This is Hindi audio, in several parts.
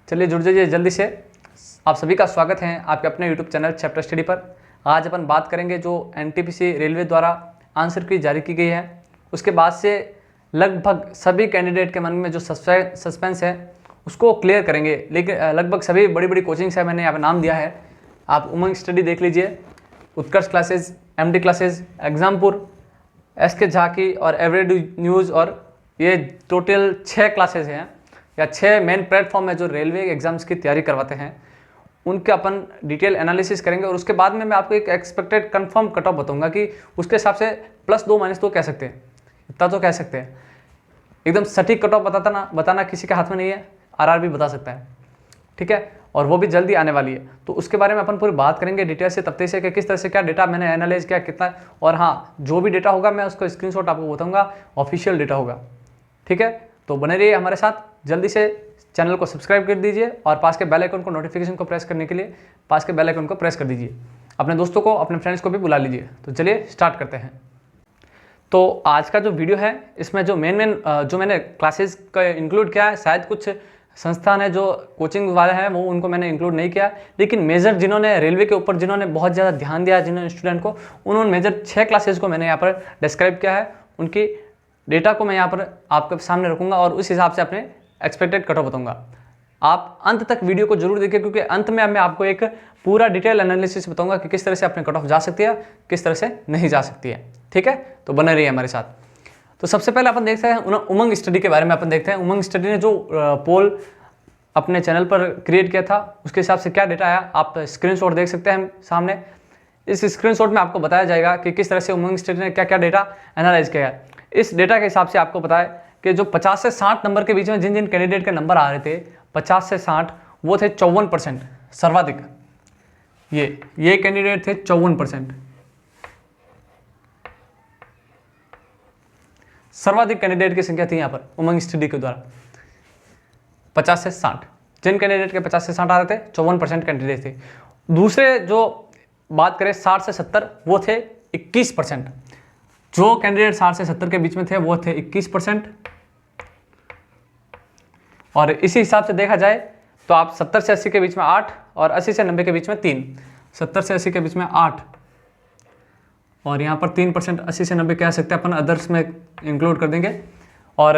चलिए जुड़ जाइए जल्दी से। आप सभी का स्वागत है आपके अपने YouTube चैनल चैप्टर स्टडी पर। आज अपन बात करेंगे जो एनटीपीसी रेलवे द्वारा आंसर की जारी की गई है, उसके बाद से लगभग सभी कैंडिडेट के मन में जो सस्पेंस है उसको क्लियर करेंगे। लेकिन लगभग सभी बड़ी बड़ी कोचिंग्स है, मैंने यहाँ पर नाम दिया है, आप उमंग स्टडी देख लीजिए, Utkarsh classes, MD classes, Exampur, SK झाकी और एवरेडी न्यूज़, और ये टोटल 6 क्लासेज हैं या 6 मेन प्लेटफॉर्म है जो रेलवे एग्जाम्स की तैयारी करवाते हैं। उनके अपन डिटेल एनालिसिस करेंगे और उसके बाद में मैं आपको एक एक्सपेक्टेड कंफर्म कट ऑफ बताऊंगा कि उसके हिसाब से +2 -2 कह सकते हैं, इतना तो कह सकते हैं। एकदम सटीक कट ऑफ बताना किसी के हाथ में नहीं है, RRB बता सकता है, ठीक है, और वो भी जल्दी आने वाली है। तो उसके बारे में अपन पूरी बात करेंगे डिटेल से, तब से कि किस तरह से क्या डेटा मैंने एनालाइज किया, कितना, और हाँ जो भी डेटा होगा मैं उसको स्क्रीनशॉट आपको बताऊंगा, ऑफिशियल डेटा होगा, ठीक है। तो बने रहिए हमारे साथ, जल्दी से चैनल को सब्सक्राइब कर दीजिए और पास के बेल आइकन को, नोटिफिकेशन को प्रेस करने के लिए पास के बेल आइकन को प्रेस कर दीजिए। अपने दोस्तों को, अपने फ्रेंड्स को भी बुला लीजिए। तो चलिए स्टार्ट करते हैं। तो आज का जो वीडियो है इसमें जो जो मैंने क्लासेस का इंक्लूड किया है, शायद कुछ संस्थान है जो कोचिंग वाले हैं वो उनको मैंने इंक्लूड नहीं किया, लेकिन मेजर जिन्होंने रेलवे के ऊपर जिन्होंने बहुत ज़्यादा ध्यान दिया, जिन्होंने स्टूडेंट को, उन्होंने मेजर 6 क्लासेस को मैंने यहाँ पर डिस्क्राइब किया है। उनकी डेटा को मैं यहाँ पर आपके सामने रखूँगा और उस हिसाब से अपने एक्सपेक्टेड कट ऑफ बताऊँगा। आप अंत तक वीडियो को जरूर देखिए, क्योंकि अंत में मैं आपको एक पूरा डिटेल एनालिसिस बताऊँगा कि किस तरह से अपने कट ऑफ जा सकती है, किस तरह से नहीं जा सकती है, ठीक है। तो बने रहिए हमारे साथ। तो सबसे पहले अपन देखते हैं उमंग स्टडी के बारे में। अपन देखते हैं उमंग स्टडी ने जो पोल अपने चैनल पर क्रिएट किया था उसके हिसाब से क्या डेटा आया। आप स्क्रीनशॉट देख सकते हैं सामने। इस स्क्रीनशॉट में आपको बताया जाएगा कि किस तरह से उमंग स्टडी ने क्या क्या डेटा एनालाइज किया है। इस डेटा के हिसाब से आपको पता है कि जो 50 से 60 नंबर के बीच में जिन जिन कैंडिडेट के नंबर आ रहे थे 50 से 60, वो थे 54% सर्वाधिक। ये कैंडिडेट थे 54%, सर्वाधिक कैंडिडेट की संख्या थी यहाँ पर उमंग स्टडी के द्वारा। 50 से 60 जिन कैंडिडेट के 50 से 60 आ रहे थे 54% कैंडिडेट थे। दूसरे जो बात करें 60 से 70, वो थे 21%। जो कैंडिडेट 60 से 70 के बीच में थे वो थे 21%। और इसी हिसाब से देखा जाए तो आप 70 से 80 के बीच में 8 और 80 से 90 के बीच में 3, 70 से 80 के बीच में 8 और यहाँ पर 3%, 80 से 90 कह सकते हैं अपन, अदर्स में इंक्लूड कर देंगे। और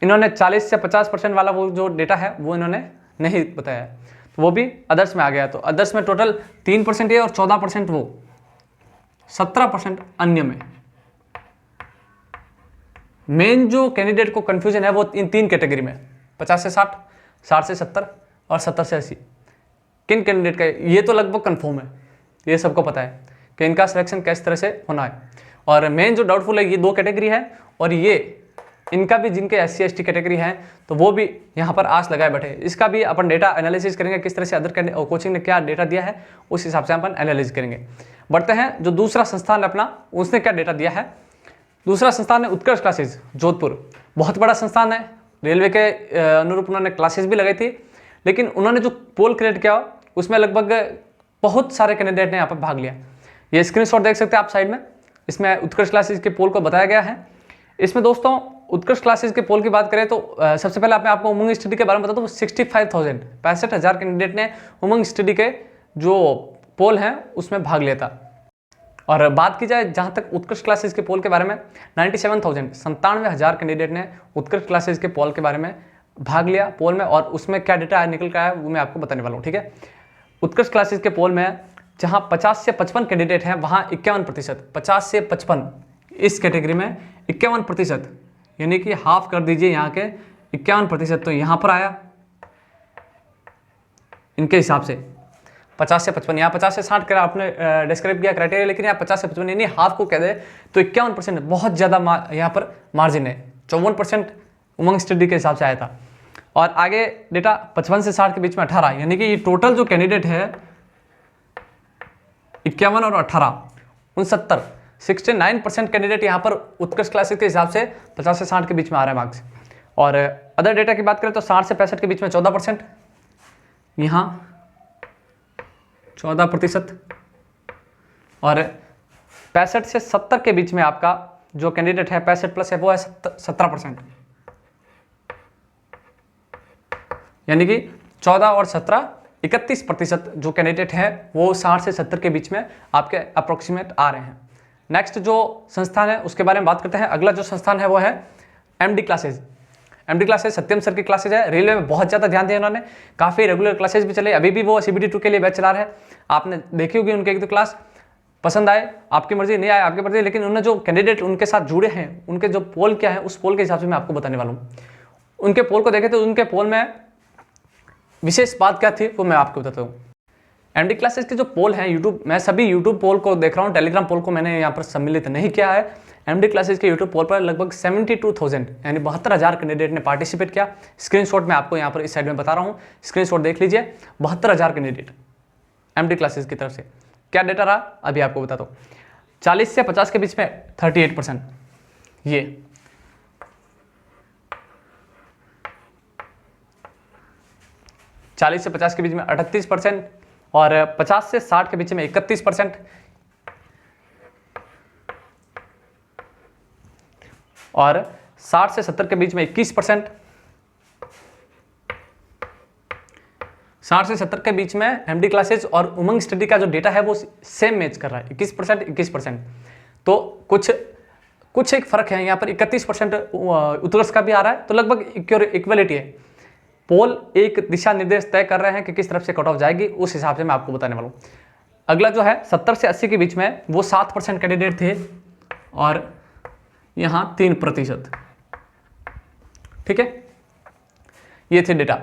इन्होंने 40 से 50% वाला वो जो डेटा है वो इन्होंने नहीं बताया, तो वो भी अदर्स में आ गया। तो अदर्स में टोटल 3% ये और 14% वो, 17% अन्य में। मेन जो कैंडिडेट को कंफ्यूजन है वो इन 3 कैटेगरी में, 50 से 60, 60 से 70 और 70 से 80। किन कैंडिडेट का, ये तो लगभग कंफर्म है, ये सबको पता है कि इनका सिलेक्शन किस तरह से होना है। और मेन जो डाउटफुल है ये 2 कैटेगरी है, और ये इनका भी जिनके SC ST कैटेगरी है तो वो भी यहाँ पर आस लगाए बैठे। इसका भी अपन डेटा एनालिसिस करेंगे, किस तरह से अदर कोचिंग ने क्या डेटा दिया है उस हिसाब से अपन एनालिसिस करेंगे। बढ़ते हैं जो दूसरा संस्थान अपना, उसने क्या डेटा दिया है। दूसरा संस्थान है उत्कर्ष क्लासेज जोधपुर। बहुत बड़ा संस्थान है, रेलवे के अनुरूप उन्होंने क्लासेस भी लगाई थी, लेकिन उन्होंने जो पोल क्रिएट किया उसमें लगभग बहुत सारे कैंडिडेट ने यहाँ पर भाग लिया। ये स्क्रीनशॉट देख सकते हैं आप साइड में, इसमें उत्कर्ष क्लासेज के पोल को बताया गया है। इसमें दोस्तों उत्कर्ष क्लासेज के पोल की बात करें तो सबसे पहले मैं आपको उमंग स्टडी के बारे में बता दूं। 65,000 कैंडिडेट ने उमंग स्टडी के जो पोल हैं उसमें भाग लिया था। और बात की जाए जहाँ तक उत्कर्ष क्लासेज के पोल के बारे में, 97,000 कैंडिडेट ने उत्कर्ष क्लासेज के पोल के बारे में भाग लिया पोल में, और उसमें क्या डेटा निकल कर आया वो मैं आपको बताने वाला हूँ, ठीक है। उत्कर्ष क्लासेज के पोल में जहाँ 50 से 55 कैंडिडेट हैं वहाँ 51%, 50 से 55 इस कैटेगरी में 51%, यानी कि हाफ कर दीजिए यहाँ के 51%, तो यहाँ पर आया इनके हिसाब से 50 से 55। यहाँ 50 से 60 का आपने डिस्क्राइब किया क्राइटेरिया, लेकिन यहाँ 50 से 55 यानी हाफ को कह दे तो 51%, बहुत ज़्यादा यहाँ पर मार्जिन है। 54% उमंग स्टडी के हिसाब से आया था। और आगे डेटा 55 से 60 के बीच में 18, यानी कि ये टोटल जो कैंडिडेट है 51 और 18, 69% कैंडिडेट यहाँ पर उत्कर्ष क्लासेस के हिसाब से 50 से 60 के बीच में आ रहा है मार्क्स। और अदर डेटा की बात करें तो 60 से 65 के बीच में 14%, यहाँ 14%, और 65 से 70 के बीच में आपका जो कैंडिडेट है 65+ है वो है 17%, यानी कि 14 और 17 31% जो कैंडिडेट हैं वो 60 से 70 के बीच में आपके अप्रोक्सीमेट आ रहे हैं। नेक्स्ट जो संस्थान है उसके बारे में बात करते हैं। अगला जो संस्थान है वो है एमडी क्लासेज। एमडी क्लासेज सत्यम सर की क्लासेज है। रेलवे में बहुत ज़्यादा ध्यान दिया उन्होंने, काफ़ी रेगुलर क्लासेज भी चले, अभी भी वो CBD2 के लिए बैच चला रहे हैं। आपने देखी होगी उनके एक दो क्लास, पसंद आए आपकी मर्जी, नहीं आए आपकी मर्जी, लेकिन उन्होंने जो कैंडिडेट उनके साथ जुड़े हैं उनके जो पोल क्या है उस पोल के हिसाब से मैं आपको बताने वाला हूँ। उनके पोल को देखे तो उनके पोल में विशेष बात क्या थी वो मैं आपको बताता हूँ। एमडी क्लासेस के जो पोल हैं यूट्यूब, मैं सभी यूट्यूब पोल को देख रहा हूँ, टेलीग्राम पोल को मैंने यहाँ पर सम्मिलित नहीं किया है। एमडी क्लासेस के यूट्यूब पोल पर लगभग 72,000 यानी 72,000 कैंडिडेट ने पार्टिसिपेट किया। स्क्रीनशॉट मैं आपको यहाँ पर इस साइड में बता रहा हूँ, स्क्रीनशॉट देख लीजिए। 72,000 कैंडिडेट एमडी क्लासेस की तरफ से। क्या डेटा रहा अभी आपको बताता हूँ। 40 से 50 के बीच में 38%, ये 40 से 50 के बीच में 38% और 50 से 60 के बीच में 31% और 60 से 70 के बीच में 21%, 60 से 70 के बीच में एमडी क्लासेज और उमंग स्टडी का जो डेटा है वो सेम मैच कर रहा है, 21%। तो कुछ एक फर्क है यहाँ पर, 31% उत्कर्ष का भी आ रहा है, तो लगभग इक्वलिटी है। पोल एक दिशा निर्देश तय कर रहे हैं कि किस तरफ से कट ऑफ जाएगी, उस हिसाब से मैं आपको बताने वाला हूँ। अगला जो है 70 से 80 के बीच में वो 7% कैंडिडेट थे और यहाँ 3%। ठीक है, ये थे डेटा।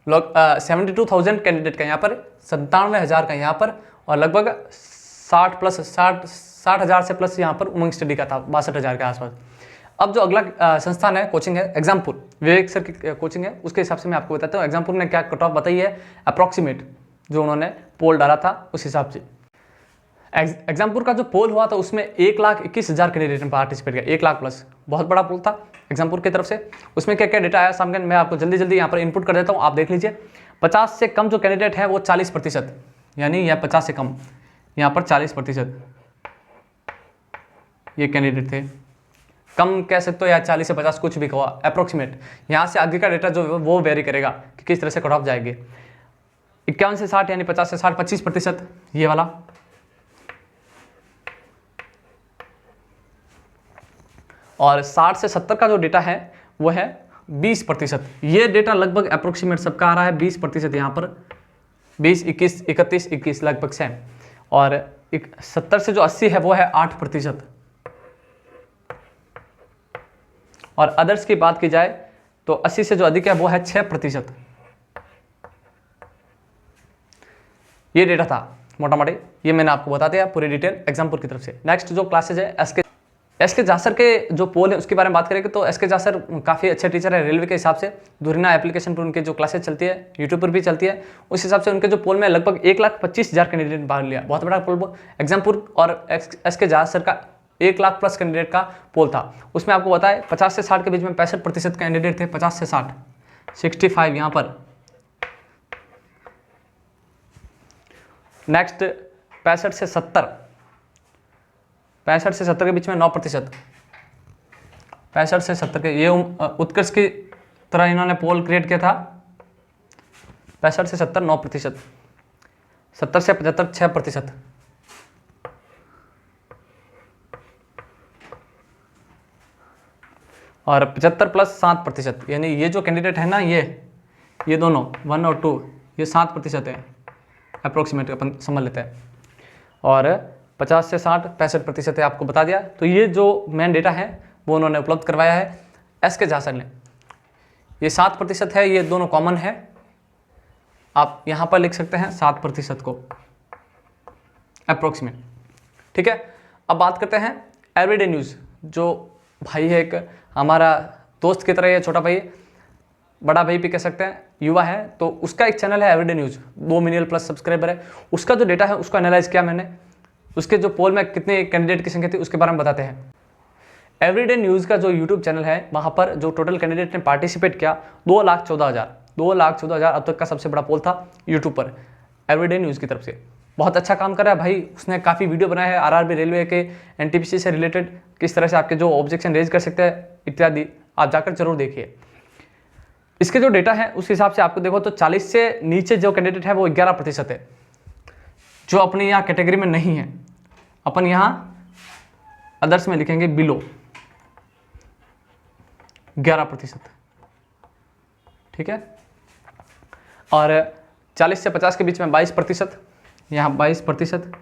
लोग 72,000 कैंडिडेट का यहाँ पर, 97,000 का यहाँ पर और लगभग 60,000 से प्लस यहाँ पर उमंग स्टडी का था 62,000 के आसपास। अब जो अगला संस्थान है, कोचिंग है, एग्जामपुर, विवेक सर की कोचिंग है, उसके हिसाब से मैं आपको बताता हूँ एग्जामपुर ने क्या कट ऑफ बताई है अप्रॉक्सीमेट, जो उन्होंने पोल डाला था उस हिसाब से। एग्जामपुर का जो पोल हुआ था उसमें 1,21,000 कैंडिडेट ने पार्टिसिपेट किया, 1 लाख प्लस, बहुत बड़ा पोल था एग्जामपुर की तरफ से। उसमें क्या क्या डेटा आया सामने, मैं आपको जल्दी यहाँ पर इनपुट कर देता हूँ, आप देख लीजिए। 50 से कम जो कैंडिडेट है वो 40%, यानी यह 50 से कम, यहाँ पर 40% ये कैंडिडेट थे। कम कह सकते हो या 40 से 50, कुछ भी कहो, अप्रोक्सीमेट। यहाँ से आगे का डेटा जो है वो वेरी करेगा कि किस तरह से कट ऑफ जाएगी। 51 से 60 यानी 50 से 60, 25% ये वाला। और 60 से 70 का जो डेटा है वो है 20%। ये डेटा लगभग अप्रोक्सीमेट सबका आ रहा है 20% यहाँ पर, 20, 21, 31, 21 लगभग सेम। और 70 से जो 80 है वो है 8%। और अदर्स की बात की जाए तो 80 से जो अधिक है वो है 6%। ये डेटा था मोटा मोटी, ये मैंने आपको बता दिया पूरी डिटेल एग्जामपुर की तरफ से। नेक्स्ट जो क्लासेज है एसके जासर के जो पोल है उसके बारे में बात करेंगे तो एसके जासर काफ़ी अच्छे टीचर है रेलवे के हिसाब से। धुरीना एप्लीकेशन पर उनके जो क्लासेज चलती है, यूट्यूब पर भी चलती है, उस हिसाब से उनके जो पोल में लगभग 1,25,000 कैंडिडेट भाग लिया, बहुत बड़ा पोल एग्जामपुर। और एसके जासर का 1 लाख प्लस कैंडिडेट का पोल था। उसमें आपको बताए 50 से 60 के बीच में 65% कैंडिडेट थे, 50 से 60, 65 यहाँ पर। नेक्स्ट 65 से 70, 65 से 70 के बीच में 9%, 65 से 70 के, ये उत्कर्ष की तरह इन्होंने पोल क्रिएट किया था। 65 से 70 9%, 70 से 75 6%, और 75 प्लस 7%, यानी ये जो कैंडिडेट है ना, ये दोनों 1 और 2 ये 7% है अप्रोक्सीमेट, अपन समझ लेते हैं। और 50 से 60 65% है, आपको बता दिया। तो ये जो मेन डेटा है वो उन्होंने उपलब्ध करवाया है एसके जासर ने। ये 7% है, ये दोनों कॉमन है, आप यहाँ पर लिख सकते हैं 7% को अप्रोक्सीमेट। ठीक है, अब बात करते हैं एवरीडे न्यूज़। जो भाई है एक हमारा दोस्त की तरह, ये छोटा भाई, बड़ा भाई भी कह सकते हैं, युवा है, तो उसका एक चैनल है everyday news, 2 million plus subscriber है। उसका जो डेटा है उसको एनालाइज किया मैंने, उसके जो पोल में कितने कैंडिडेट की संख्या थी उसके बारे में बताते हैं। एवरीडे न्यूज़ का जो यूट्यूब चैनल है वहाँ पर जो टोटल कैंडिडेट ने पार्टिसिपेट किया 2,14,000, 2,14,000 अब तक का सबसे बड़ा पोल था यूट्यूब पर एवरीडे न्यूज़ की तरफ से। बहुत अच्छा काम कर रहा है भाई, उसने काफ़ी वीडियो बनाया है आरआरबी रेलवे के, एनटीपीसी से रिलेटेड, किस तरह से आपके जो ऑब्जेक्शन रेज कर सकते हैं इत्यादि, आप जाकर जरूर देखिए। इसके जो डेटा है उस हिसाब से आपको देखो तो 40 से नीचे जो कैंडिडेट है वो 11% है, जो अपने यहाँ कैटेगरी में नहीं है। अपन यहाँ अदर्स में लिखेंगे बिलो 11%, ठीक है। और 40 से 50 के बीच में 22%, यहाँ 22%,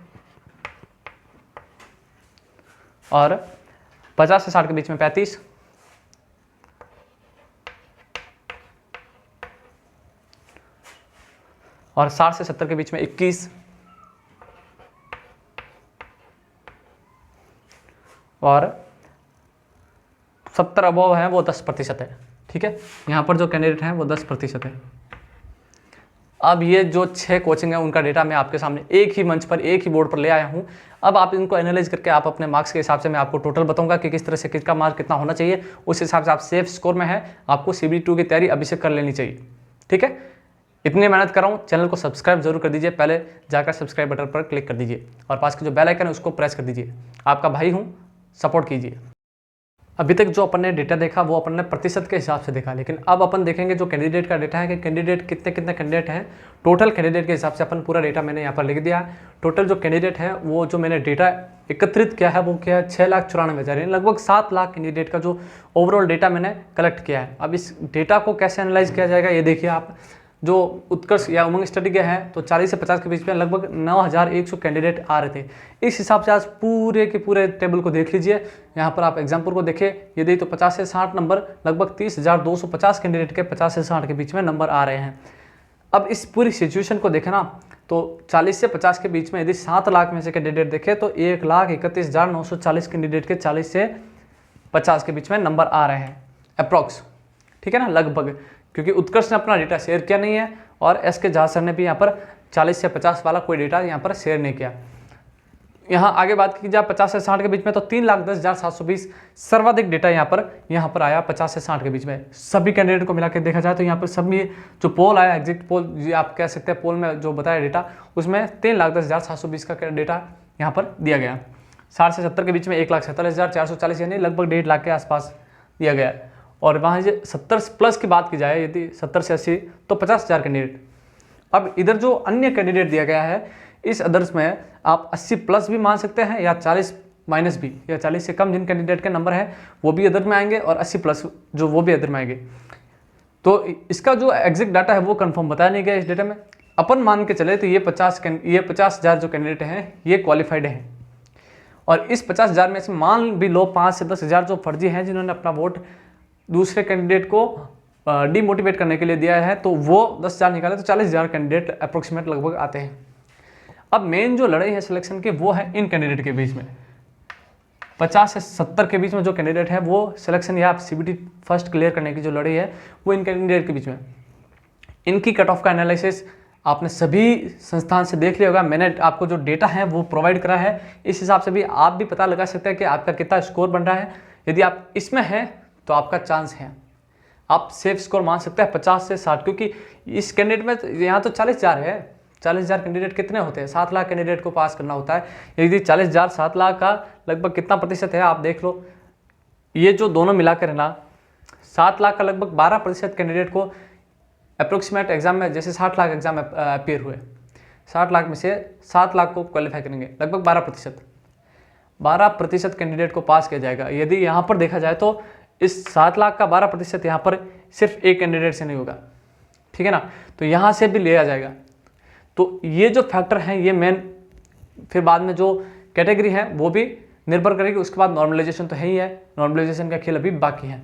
और 50 से 60 के बीच में 35, और 60 से 70 के बीच में 21, और 70 अबव है वो 10% है, ठीक है। यहाँ पर जो कैंडिडेट हैं वो 10% है। अब ये जो 6 कोचिंग है उनका डेटा मैं आपके सामने एक ही मंच पर, एक ही बोर्ड पर ले आया हूँ। अब आप इनको एनालाइज करके आप अपने मार्क्स के हिसाब से मैं आपको टोटल बताऊंगा कि किस तरह से किसका मार्क कितना होना चाहिए। उस हिसाब से आप सेफ स्कोर में है, आपको CBT2 की तैयारी अभी से कर लेनी चाहिए, ठीक है। इतनी मेहनत कर रहा हूँ, चैनल को सब्सक्राइब जरूर कर दीजिए, पहले जाकर सब्सक्राइब बटन पर क्लिक कर दीजिए और पास के जो बेल आइकन है उसको प्रेस कर दीजिए। आपका भाई हूँ, सपोर्ट कीजिए। अभी तक जो अपन ने डेटा देखा वो अपन ने प्रतिशत के हिसाब से देखा, लेकिन अब अपन देखेंगे जो कैंडिडेट का डेटा है कि कैंडिडेट कितने कैंडिडेट हैं। टोटल कैंडिडेट के हिसाब से अपन पूरा डेटा मैंने यहाँ पर लिख दिया है। टोटल जो कैंडिडेट है वो जो मैंने डेटा एकत्रित किया है वो क्या है 6,94,000, यानी लगभग 7 लाख कैंडिडेट का जो ओवरऑल डेटा मैंने कलेक्ट किया है। अब इस डेटा को कैसे एनालाइज किया जाएगा ये देखिए आप। जो उत्कर्ष या उमंग स्टडी के हैं तो 40 से 50 के बीच में लगभग 9,100 कैंडिडेट आ रहे थे। इस हिसाब से आज पूरे के पूरे टेबल को देख लीजिए। यहाँ पर आप एग्जाम्पल को देखें, यदि तो 50 से 60 नंबर, लगभग 30,250 कैंडिडेट के 50 से 60 के बीच में नंबर आ रहे हैं। अब इस पूरी सिचुएशन को देखें ना तो 40 से 50 के बीच में यदि 7 लाख में से कैंडिडेट देखें तो 1,31,940 कैंडिडेट के 40 से 50 के बीच में नंबर आ रहे हैं अप्रॉक्स, ठीक है ना, लगभग। क्योंकि उत्कर्ष ने अपना डेटा शेयर किया नहीं है और SK झा सर ने भी यहाँ पर 40 से 50 वाला कोई डेटा यहाँ पर शेयर नहीं किया। यहाँ आगे बात की जाए 50 से 60 के बीच में तो 3,10,720 सर्वाधिक डेटा यहाँ पर आया 50 से 60 के बीच में। सभी कैंडिडेट को मिला के देखा जाए तो यहाँ पर सभी जो पोल आया, एग्जिट पोल आप कह सकते हैं, पोल में जो बताया डेटा उसमें 3,10,720 का डेटा यहाँ पर दिया गया। 60 से 70 के बीच में 1,47,440 यानी लगभग 1.5 लाख के आसपास दिया गया है। और वहाँ से 70 प्लस की बात की जाए यदि 70 से 80 तो 50,000 कैंडिडेट। अब इधर जो अन्य कैंडिडेट दिया गया है इस अदर्स में आप 80 प्लस भी मान सकते हैं या 40 माइनस भी, या 40 से कम जिन कैंडिडेट के नंबर है वो भी अदर में आएंगे और 80 प्लस जो वो भी अदर में आएंगे। तो इसका जो एग्जैक्ट डाटा है वो कंफर्म बताया नहीं गया इस डेटा में। अपन मान के चले तो ये 50,000 जो कैंडिडेट हैं ये क्वालिफाइड हैं, और इस 50,000 में से मान भी लो 5 से 10,000 जो फर्जी हैं जिन्होंने अपना वोट दूसरे कैंडिडेट को डीमोटिवेट करने के लिए दिया है, तो वो 10,000 निकाले तो 40,000 कैंडिडेट अप्रोक्सीमेट लगभग आते हैं। अब मेन जो लड़ाई है सिलेक्शन की वो है इन कैंडिडेट के बीच में। 50 से 70 के बीच में जो कैंडिडेट है वो सिलेक्शन या CBT फर्स्ट क्लियर करने की जो लड़ाई है वो इन कैंडिडेट के बीच में। इनकी कट ऑफ का एनालिसिस आपने सभी संस्थान से देख लिया होगा। मैंने आपको जो डेटा है वो प्रोवाइड करा है, इस हिसाब से भी आप भी पता लगा सकते हैं कि आपका कितना स्कोर बन रहा है। यदि आप इसमें हैं तो आपका चांस है, आप सेफ स्कोर मान सकते हैं 50 से 60, क्योंकि इस कैंडिडेट में यहाँ तो 40,000 है। 40,000 कैंडिडेट कितने होते हैं? 7 लाख कैंडिडेट को पास करना होता है। यदि 40,000 7 लाख का लगभग कितना प्रतिशत है आप देख लो। ये जो दोनों मिलाकर है ना 7 लाख का लगभग 12% कैंडिडेट को अप्रोक्सीमेट एग्जाम में, जैसे 60 लाख एग्जाम में अपेयर हुए, 60 लाख में से 7 लाख को क्वालिफाई करेंगे, लगभग 12% कैंडिडेट को पास किया जाएगा। यदि यहाँ पर देखा जाए तो इस 7 लाख का 12% यहाँ पर सिर्फ एक कैंडिडेट से नहीं होगा, ठीक है ना, तो यहाँ से भी लिया जाएगा। तो ये जो फैक्टर हैं ये मेन, फिर बाद में जो कैटेगरी है वो भी निर्भर करेगी। उसके बाद नॉर्मलाइजेशन तो है ही है, नॉर्मलाइजेशन का खेल अभी बाकी है।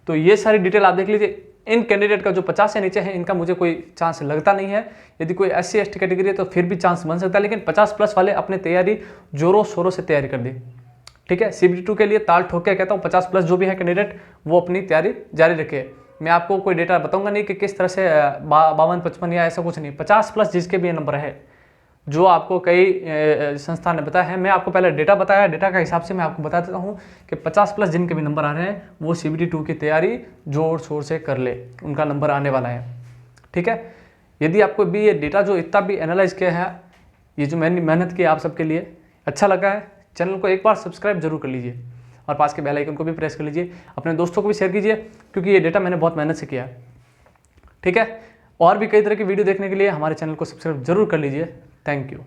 तो ये सारी डिटेल आप देख लीजिए। इन कैंडिडेट का जो 50 से नीचे है इनका मुझे कोई चांस लगता नहीं है। यदि कोई SC ST कैटेगरी है तो फिर भी चांस बन सकता है, लेकिन 50 प्लस वाले अपनी तैयारी जोरों शोरों से तैयारी कर दी, ठीक है। CBT2 के लिए ताल ठोक के कहता हूँ 50 प्लस जो भी है कैंडिडेट वो अपनी तैयारी जारी रखे। मैं आपको कोई डेटा बताऊंगा नहीं कि किस तरह से 52-55 या ऐसा कुछ नहीं, 50 प्लस जिसके भी नंबर है जो आपको कई संस्थान ने बताया है। मैं आपको पहले डेटा बताया, डेटा का हिसाब से मैं आपको बता देता हूँ कि 50 प्लस जिनके भी नंबर आ रहे हैं वो CBT2 की तैयारी जोर शोर से कर ले, उनका नंबर आने वाला है, ठीक है। यदि आपको भी ये डेटा जो इतना भी एनालाइज किया है, ये जो मैंने मेहनत की आप सबके लिए अच्छा लगा है, चैनल को एक बार सब्सक्राइब जरूर कर लीजिए और पास के बेल आइकन को भी प्रेस कर लीजिए। अपने दोस्तों को भी शेयर कीजिए क्योंकि ये डेटा मैंने बहुत मेहनत से किया है। ठीक है। और भी कई तरह की वीडियो देखने के लिए हमारे चैनल को सब्सक्राइब जरूर कर लीजिए। Thank you.